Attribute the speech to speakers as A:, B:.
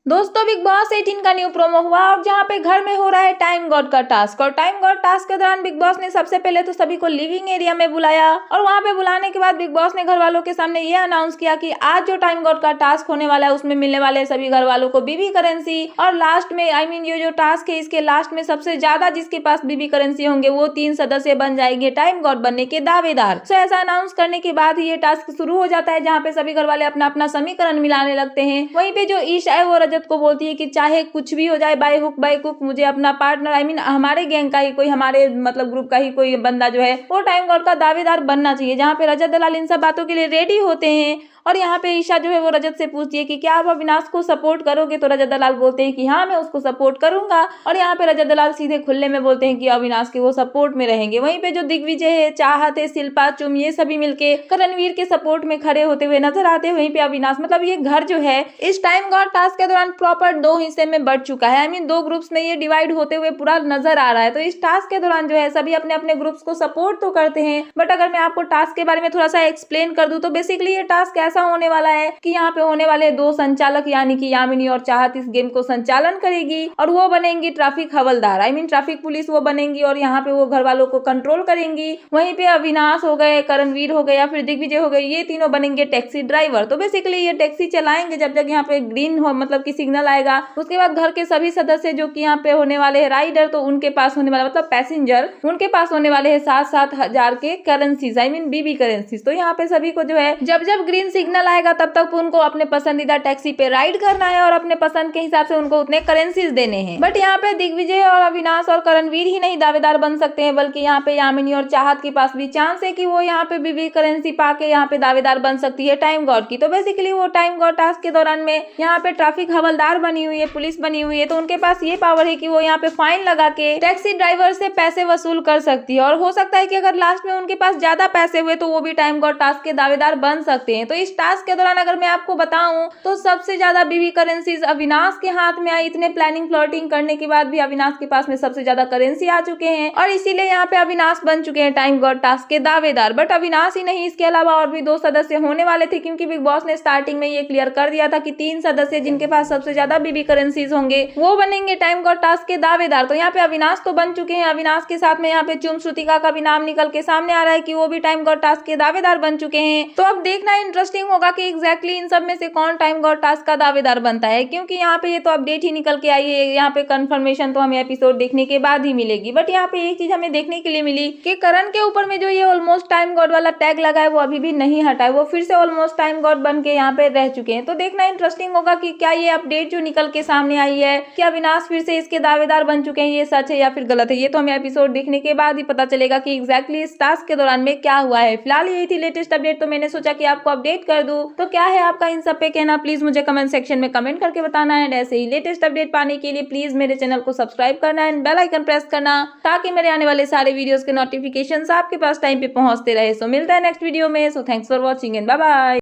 A: दोस्तों big boss 18 का new promo हुआ और जहां पे घर में हो रहा है टाइम गॉड का टास्क। और टाइम गॉड टास्क के दौरान बिग बॉस ने सबसे पहले तो सभी को लिविंग एरिया में बुलाया और वहां पे बुलाने के बाद बिग बॉस ने घर वालों के सामने ये अनाउंस किया कि आज जो टाइम गॉड का टास्क होने वाला है उसमें मिलने वाले सभी घर वालों को बीबी करेंसी। और लास्ट में ये जो टास्क है इसके लास्ट में सबसे ज्यादा जिसके पास बीबी करेंसी होंगे वो 3 सदस्य बन जाएंगे टाइम गॉड बनने के दावेदार। तो ऐसा अनाउंस करने के बाद ये टास्क शुरू हो जाता है जहाँ पे सभी घर वाले अपना अपना समीकरण मिलाने लगते हैं। वहीं पे जो ईशा है वो रजत को बोलती है कि चाहे कुछ भी हो जाए बाय हुक बाय कुक मुझे अपना पार्टनर हमारे गैंग का ही कोई हमारे ग्रुप का ही कोई बंदा जो है वो टाइम गॉड का दावेदार बनना चाहिए। जहाँ पे रजत दलाल इन सब बातों के लिए रेडी होते हैं और यहाँ पे ईशा जो है वो रजत से पूछती है कि क्या आप अविनाश को सपोर्ट करोगे। तो रजत दलाल बोलते हैं कि हाँ मैं उसको सपोर्ट करूंगा। और यहाँ पे रजत दलाल सीधे खुले में बोलते हैं कि अविनाश के वो सपोर्ट में रहेंगे। वहीं पे जो दिग्विजय है, चाहत है, शिल्पा, चुम ये सभी मिलके करणवीर के सपोर्ट में खड़े होते हुए नजर आते हैं। वहीं पे अविनाश ये घर जो है इस टाइम गॉड टास्क के दौरान प्रॉपर 2 हिस्से में बढ़ चुका है। 2 ग्रुप्स में ये डिवाइड होते हुए पूरा नजर आ रहा है। तो इस टास्क के दौरान जो है सभी अपने अपने ग्रुप्स को सपोर्ट तो करते हैं, बट अगर मैं आपको टास्क के बारे में थोड़ा सा एक्सप्लेन कर दूं तो बेसिकली ये टास्क ऐसा होने वाला है कि यहाँ पे होने वाले 2 संचालक यानी कि यामिनी और चाहत इस गेम को संचालन करेगी और वो बनेंगी ट्रैफिक हवलदार ट्रैफिक पुलिस वो बनेंगी और यहाँ पे वो घर वालों को कंट्रोल करेंगी। वहीं पे अविनाश हो गए, करणवीर हो गए या फिर दिग्विजय हो गए, ये तीनों बनेंगे टैक्सी ड्राइवर। तो बेसिकली ये टैक्सी चलाएंगे जब तक यहाँ पे ग्रीन हो कि सिग्नल आएगा। उसके बाद घर के सभी सदस्य जो कि यहाँ पे होने वाले हैं राइडर, तो उनके पास होने वाला पैसेंजर उनके पास होने वाले हैं 7-7 हजार के करेंसीज बीबी करेंसीज। तो यहाँ पे सभी को जो है जब जब ग्रीन सिग्नल आएगा तब तक उनको अपने पसंदीदा टैक्सी पे राइड करना है और अपने पसंद के हिसाब से उनको उतने करेंसीज देने हैं। बट यहाँ पे दिग्विजय और अविनाश और करणवीर ही नहीं दावेदार बन सकते हैं, बल्कि यहाँ पे यामिनी और चाहत के पास भी चांस है कि वो यहाँ पे बीबी करेंसी पाके यहाँ पे दावेदार बन सकती है टाइम गॉड की। तो बेसिकली वो टाइम गॉड टास्क के दौरान में यहाँ पे ट्रैफिक हवलदार बनी हुई है, पुलिस बनी हुई है, तो उनके पास ये पावर है कि वो यहाँ पे फाइन लगा के टैक्सी ड्राइवर से पैसे वसूल कर सकती है। और हो सकता है कि अगर लास्ट में उनके पास ज्यादा पैसे हुए तो वो भी टाइम गॉड टास्क के दावेदार बन सकते हैं। तो इस टास्क के दौरान अगर मैं आपको बताऊं तो सबसे ज्यादा बीबी करेंसीज अविनाश के हाथ में आई। इतने प्लानिंग प्लॉटिंग करने के बाद भी अविनाश के पास में सबसे ज्यादा करेंसी आ चुके हैं और इसीलिए यहाँ पे अविनाश बन चुके हैं टाइम गॉड टास्क के दावेदार। बट अविनाश ही नहीं, इसके अलावा और भी 2 सदस्य होने वाले थे, क्योंकि बिग बॉस ने स्टार्टिंग में ये क्लियर कर दिया था कि 3 सदस्य जिनके पास सबसे ज्यादा बीबी करेंसीज होंगे वो बनेंगे टाइम गॉड टास्क के दावेदार। तो यहाँ पे अविनाश तो बन चुके हैं। अविनाश के साथ में यहाँ पे चुम श्रुतिका का भी नाम निकल के सामने आ रहा है कि वो भी टाइम गॉड टास्क के दावेदार बन चुके हैं। तो अब देखना इंटरेस्टिंग होगा कि एग्जैक्टली इन सब में से कौन टाइम गॉड टास्क का दावेदार बनता है, क्योंकि यहाँ पे ये तो अपडेट ही निकल के आई है। यहाँ पे कंफर्मेशन तो हमें एपिसोड देखने के बाद ही मिलेगी। बट यहाँ पे एक चीज हमें देखने के लिए मिली कि करण के ऊपर में जो ये ऑलमोस्ट टाइम गॉड वाला टैग लगा है वो अभी भी नहीं हटा है, वो फिर से ऑलमोस्ट टाइम गॉड बन के यहाँ पे रह चुके हैं। तो देखना इंटरेस्टिंग होगा कि क्या ये अपडेट जो निकल के सामने आई है कि अविनाश फिर से इसके दावेदार बन चुके हैं, ये सच है या फिर गलत है। ये तो हमें एपिसोड देखने के बाद ही पता चलेगा कि एग्जैक्टली इस टास्क के दौरान में क्या हुआ है। फिलहाल यही थी लेटेस्ट अपडेट, तो मैंने सोचा कि आपको अपडेट कर दूं। तो क्या है आपका इन सब पे कहना, प्लीज मुझे कमेंट सेक्शन में कमेंट करके बताना है। ऐसे ही लेटेस्ट अपडेट पाने के लिए प्लीज मेरे चैनल को सब्सक्राइब करना एंड बेल आइकन प्रेस करना, ताकि मेरे आने वाले सारे वीडियोस के नोटिफिकेशंस आपके पास टाइम पे पहुंचते रहे। सो मिलता है नेक्स्ट वीडियो में। So thanks for watching and bye bye.